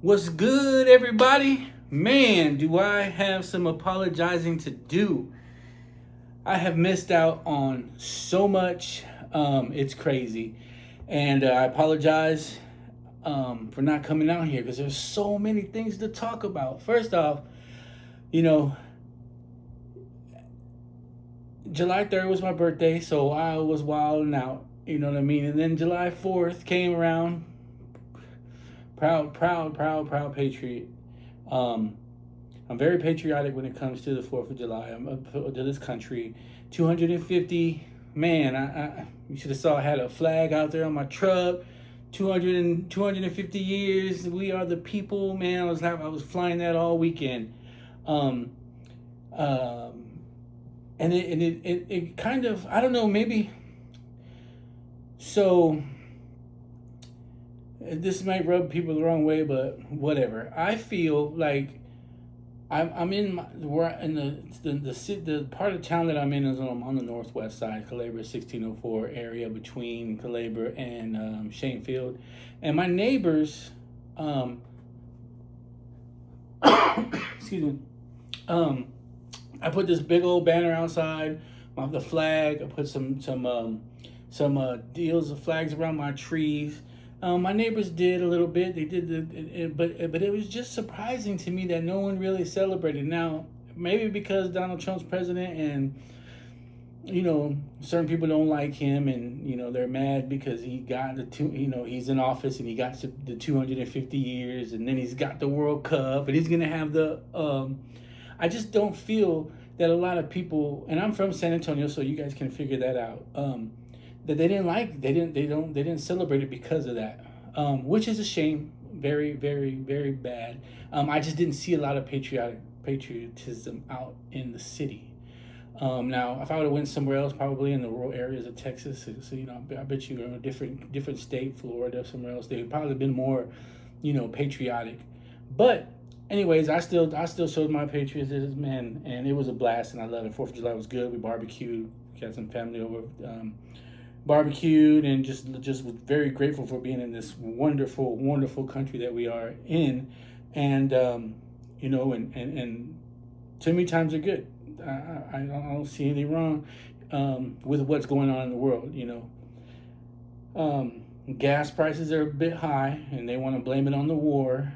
What's good, everybody? Man, do I have some apologizing to do. I have missed out on so much. It's crazy. And I apologize for not coming out here because there's so many things to talk about. First off, you know, July 3rd was my birthday, so I was wilding out. You know what I mean? And then July 4th came around. Proud patriot. Um, I'm very patriotic when it comes to the 4th of July. I'm up to this country. 250, man, you should have saw I had a flag out there on my truck. 250 years, we are the people, man. I was flying that all weekend. Um, um, and it kind of, I don't know, maybe, so this might rub people the wrong way, but whatever. I feel like I'm in my, where in the part of town that I'm in is on the northwest side, Calabria 1604 area between Calabria and Shanefield, and my neighbors, um, excuse me, um, I put this big old banner outside of the flag. I put some deals of flags around my trees. My neighbors did a little bit. They did but it was just surprising to me that no one really celebrated. Now, maybe because Donald Trump's president, and certain people don't like him, and they're mad because he got he's in office and he got the 250 years, and then he's got the World Cup, and he's gonna have the. I just don't feel that a lot of people, and I'm from San Antonio, so you guys can figure that out. That they didn't celebrate it because of that, which is a shame. Very, very, very bad. I just didn't see a lot of patriotism out in the city. Now, if I would have went somewhere else, probably in the rural areas of Texas, so I bet you in a different state, Florida, somewhere else, they would probably been more, patriotic. But anyways, I still showed my patriotism, man, and it was a blast, and I love it. Fourth of July was good. We barbecued, got some family over, barbecued, and just was very grateful for being in this wonderful, wonderful country that we are in, and and to me, times are good. I don't see anything wrong with what's going on in the world. Gas prices are a bit high, and they want to blame it on the war,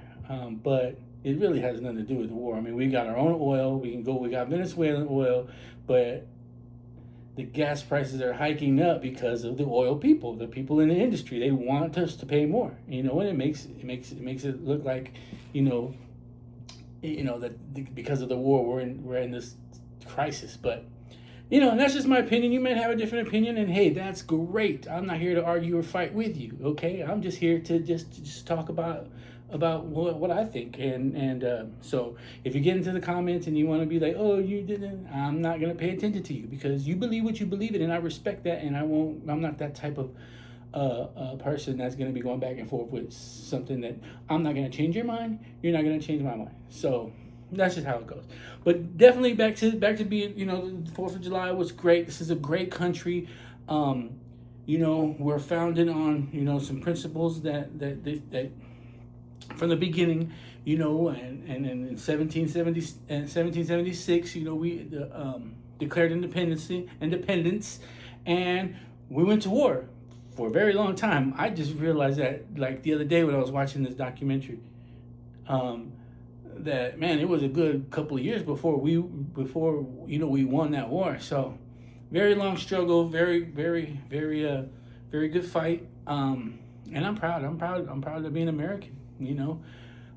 but it really has nothing to do with the war. I mean, we got our own oil. We got Venezuelan oil, but the gas prices are hiking up because of the oil people, the people in the industry. They want us to pay more, and it makes it look like, you know, that because of the war we're in this crisis. But and that's just my opinion. You might have a different opinion, and hey, that's great. I'm not here to argue or fight with you. Okay, I'm just here to just talk about what I think, and so if you get into the comments and you want to be like, oh, you didn't, I'm not gonna pay attention to you because you believe what you believe in, and I respect that, and I'm not that type of person that's gonna be going back and forth with something that I'm not gonna change your mind. You're not gonna change my mind. So that's just how it goes. But definitely back to being, the 4th of July was great. This is a great country. We're founded on some principles that from the beginning, and in 1770 and 1776, we declared independence, and we went to war for a very long time. I just realized that, like, the other day when I was watching this documentary, um, that, man, it was a good couple of years before we won that war. So very long struggle, very, very, very very good fight. And I'm proud. I'm proud of being American.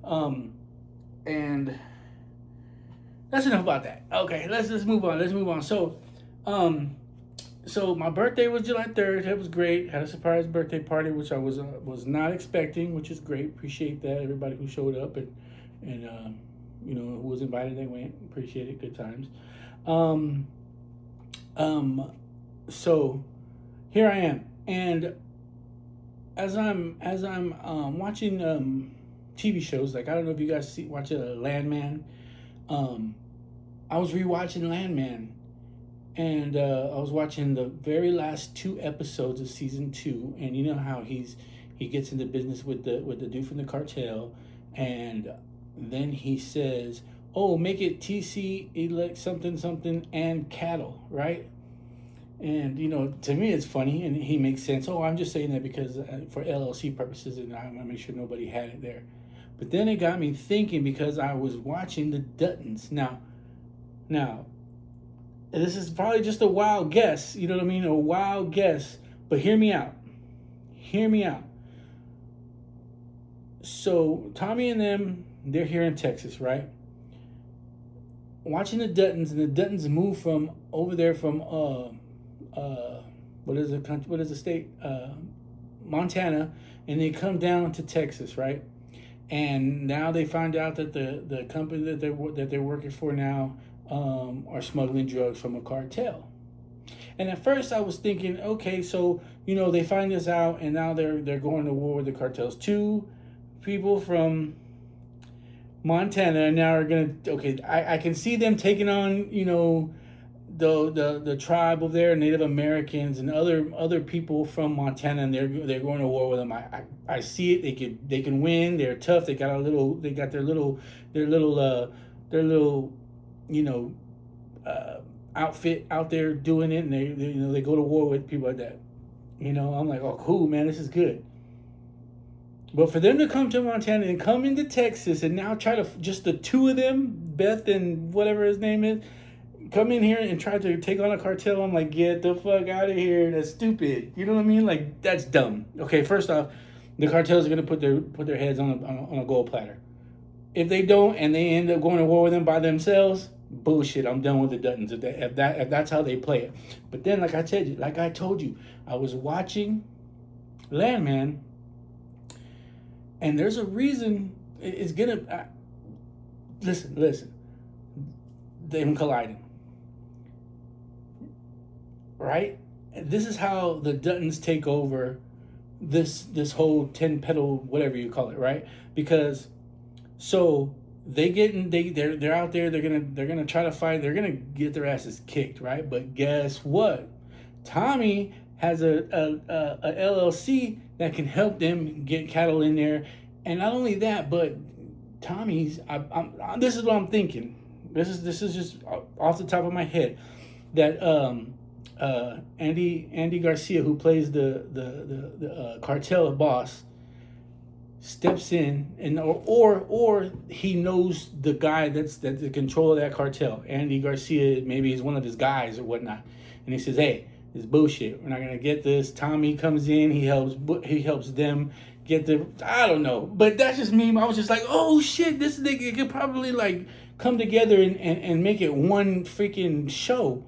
Um, and that's enough about that. Okay, let's move on. Um, so my birthday was July 3rd. It was great. Had a surprise birthday party, which I was not expecting, which is great. Appreciate that, everybody who showed up, and who was invited. They went. Appreciate it. Good times. Um, um, so here I am, and as I'm watching TV shows, like, I don't know if you guys watch Landman. Um, I was rewatching Landman, and I was watching the very last two episodes of season two, and you know how he gets into business with the dude from the cartel, And then he says, "Oh, make it TC elect something something and cattle, right?" And to me, it's funny, and he makes sense. Oh, I'm just saying that because for LLC purposes, and I want to make sure nobody had it there. But then it got me thinking because I was watching the Duttons. Now, this is probably just a wild guess. You know what I mean? A wild guess. But hear me out. Hear me out. So Tommy and them, they're here in Texas, right? Watching the Duttons, and the Duttons move from over there from what is the state? Montana, and they come down to Texas, right? And now they find out that the company that they're working for now are smuggling drugs from a cartel. And at first I was thinking, okay, so they find this out, and now they're going to war with the cartels. Two people from Montana now are gonna, okay. I can see them taking on the tribe over there, Native Americans and other people from Montana, and they're going to war with them. I see it. They can win. They're tough. They got their little outfit out there doing it, and they go to war with people like that. I'm like, oh, cool, man, this is good. But for them to come to Montana and come into Texas and now try to, just the two of them, Beth and whatever his name is, come in here and try to take on a cartel, I'm like, get the fuck out of here. That's stupid. You know what I mean? Like, that's dumb. Okay, first off, the cartels are going to put their heads on a gold platter. If they don't and they end up going to war with them by themselves, bullshit. I'm done with the Duttons if that's how they play it. But then, like I told you, I was watching Landman, and there's a reason it's gonna listen. Them colliding, right? And this is how the Duttons take over this whole 10 pedal whatever you call it, right? Because so they're out there, they're gonna try to fight, they're gonna get their asses kicked, right? But guess what? Tommy has a LLC that can help them get cattle in there, and not only that, but Tommy's. This is what I'm thinking. This is just off the top of my head, that Andy Garcia, who plays the cartel boss, steps in, and or he knows the guy that's the control of that cartel. Andy Garcia, maybe he's one of his guys or whatnot, and he says, "Hey, this bullshit. We're not gonna get this." Tommy comes in. He helps them get the. I don't know, but that's just me. I was just like, oh shit, this nigga could probably like come together and make it one freaking show.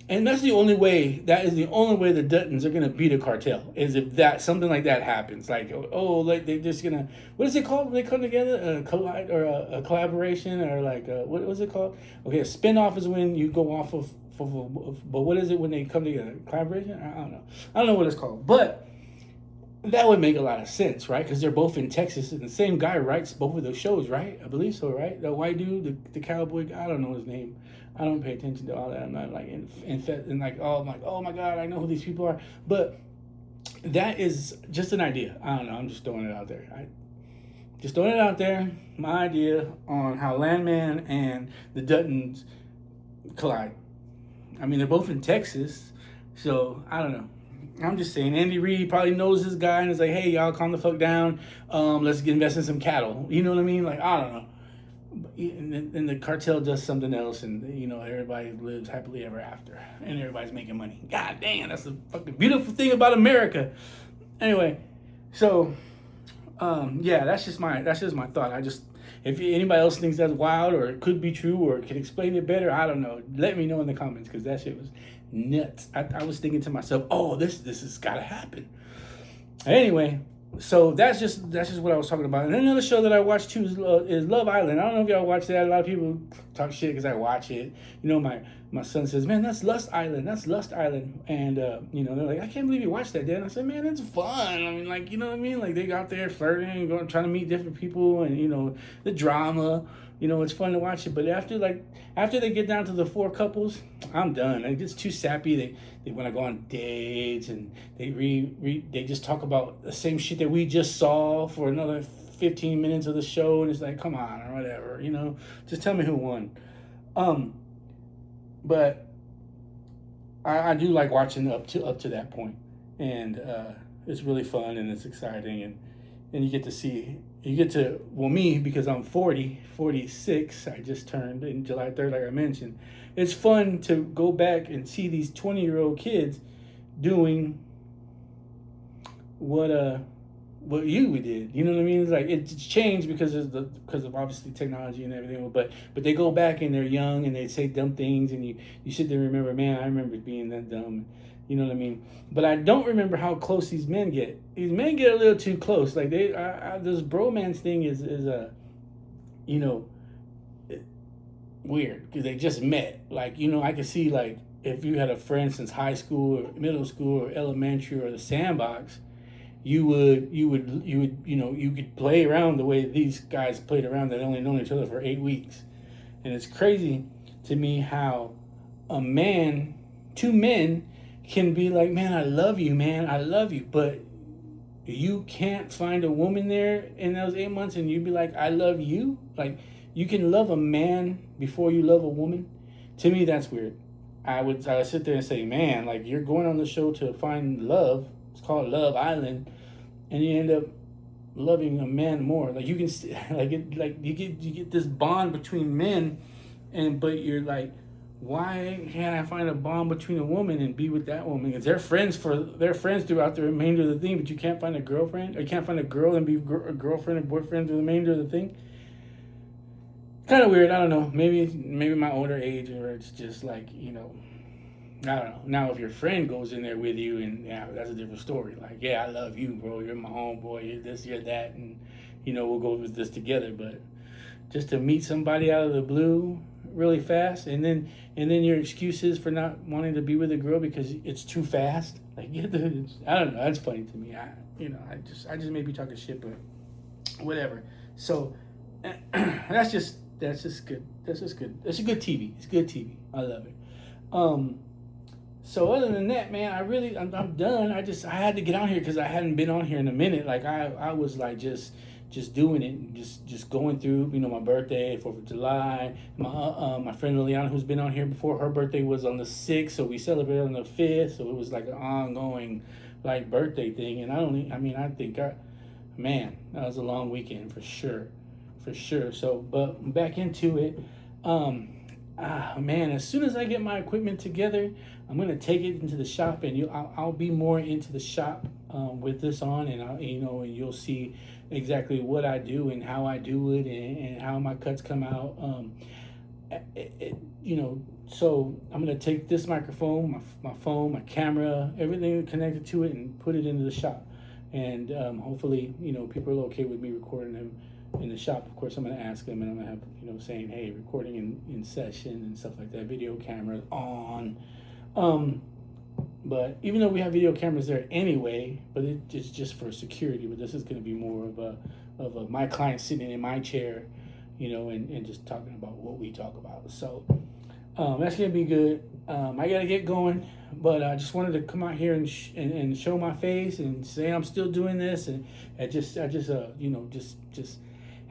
And that's the only way. That is the only way the Duttons are gonna beat a cartel, is if that something like that happens. Like, like they're just gonna, what is it called when they come together? A collide, or a collaboration, or like what was it called? Okay, a spinoff is when you go off of. But what is it when they come together? Collaboration? I don't know what it's called. But that would make a lot of sense, right? Because they're both in Texas, and the same guy writes both of those shows, right? I believe so, right? The white dude, the cowboy guy, I don't know his name. I don't pay attention to all that. I'm not like in like, oh my God, I know who these people are. But that is just an idea. I don't know. I'm just throwing it out there. Just throwing it out there. My idea on how Landman and the Duttons collide. I mean, they're both in Texas, so I don't know. I'm just saying, Andy Reid probably knows this guy and is like, hey, y'all, calm the fuck down. Let's invest in some cattle. You know what I mean? Like, I don't know. And the cartel does something else, and everybody lives happily ever after, and everybody's making money. God damn, that's the fucking beautiful thing about America. Anyway, so yeah, that's just my thought. If anybody else thinks that's wild, or it could be true, or can explain it better, I don't know. Let me know in the comments, because that shit was nuts. I was thinking to myself, oh, this has got to happen. Anyway, so that's just what I was talking about. And another show that I watched too is Love Island. I don't know if y'all watch that. A lot of people talk shit because I watch it. My son says, man, that's Lust Island. And they're like, I can't believe you watched that, Dad. I said, man, it's fun. I mean, like, you know what I mean? Like, they got there flirting, trying to meet different people, and the drama. It's fun to watch it. But after they get down to the four couples, I'm done. It gets too sappy. They want to go on dates, and they just talk about the same shit that we just saw for another 15 minutes of the show, and it's like, come on, or whatever, just tell me who won. But I do like watching up to that point, and it's really fun and it's exciting, and well, me, because I'm 46, I just turned in July 3rd, like I mentioned. It's fun to go back and see these 20-year-old kids doing what you did. You know what I mean? It's like it's changed because of obviously technology and everything. But they go back and they're young and they say dumb things, and you sit there and remember, man, I remember being that dumb. You know what I mean? But I don't remember how close these men get. These men get a little too close. Like this bromance thing is weird, because they just met. Like, I could see, like, if you had a friend since high school or middle school or elementary or the sandbox, you could play around the way these guys played around that only known each other for 8 weeks. And it's crazy to me how two men can be like, man, I love you, man, I love you. But you can't find a woman there in those 8 months and you'd be like, I love you. Like, you can love a man before you love a woman. To me, that's weird. I would sit there and say, man, like, you're going on the show to find love. It's called Love Island, and you end up loving a man more. Like, you can you get this bond between men, but you're like, why can't I find a bond between a woman and be with that woman? Because they're friends throughout the remainder of the thing, but you can't find a girlfriend, or you can't find a girl and be a girlfriend and boyfriend through the remainder of the thing. Kind of weird. I don't know. Maybe my older age, or it's just like, I don't know. Now, if your friend goes in there with you, and that's a different story. Like, yeah, I love you, bro. You're my homeboy. You're this, you're that, and we'll go with this together. But just to meet somebody out of the blue really fast, and then your excuses for not wanting to be with a girl because it's too fast. Like, I don't know. That's funny to me. I just may be talking shit, but whatever. So that's just good. That's just good. That's a good TV. It's good TV. I love it. So other than that, man, I'm done. I had to get on here because I hadn't been on here in a minute. Like, I was like just doing it, just going through, my birthday, 4th of July. My friend Liliana, who's been on here before, her birthday was on the 6th, so we celebrated on the 5th. So it was like an ongoing, like, birthday thing. And man, that was a long weekend for sure. So, but back into it. Man, as soon as I get my equipment together, I'm gonna take it into the shop, and I'll be more into the shop with this on, and and you'll see exactly what I do and how I do it, and how my cuts come out. So I'm gonna take this microphone, my phone, my camera, everything connected to it, and put it into the shop, and hopefully people are okay with me recording them in the shop. Of course, I'm going to ask them, and I'm going to have, saying, hey, recording in session and stuff like that, video cameras on. But even though we have video cameras there anyway, but it's just for security. But this is going to be more of a my client sitting in my chair, and just talking about what we talk about. So that's going to be good. I got to get going, but I just wanted to come out here and show my face and say I'm still doing this, and I just had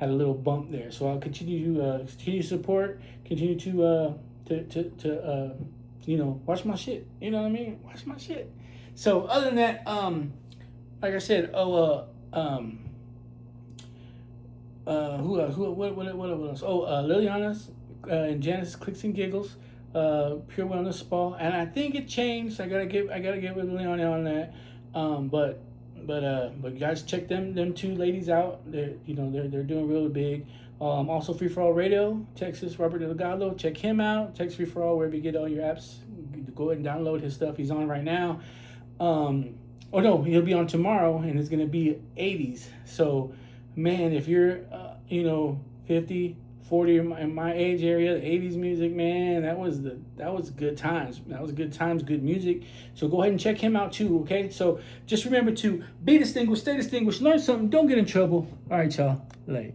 a little bump there. So I'll continue to support, continue to watch my shit. You know what I mean? Watch my shit. So other than that, like I said, what else? Liliana's and Janice's Clicks and Giggles, Pure Wellness Spa, and I think it changed. I gotta get with Liliana on that. But guys, check them two ladies out. They're doing really big. Also, Free For All Radio, Texas, Robert Delgado. Check him out. Text Free For All, wherever you get all your apps. Go ahead and download his stuff. He's on right now. No, he'll be on tomorrow, and it's gonna be 80s. So, man, if you're 50, 40 in my age area, the 80s music, man, that was good times. That was good times, good music. So go ahead and check him out too, okay? So just remember to be distinguished, stay distinguished, learn something, don't get in trouble. All right, y'all. Later.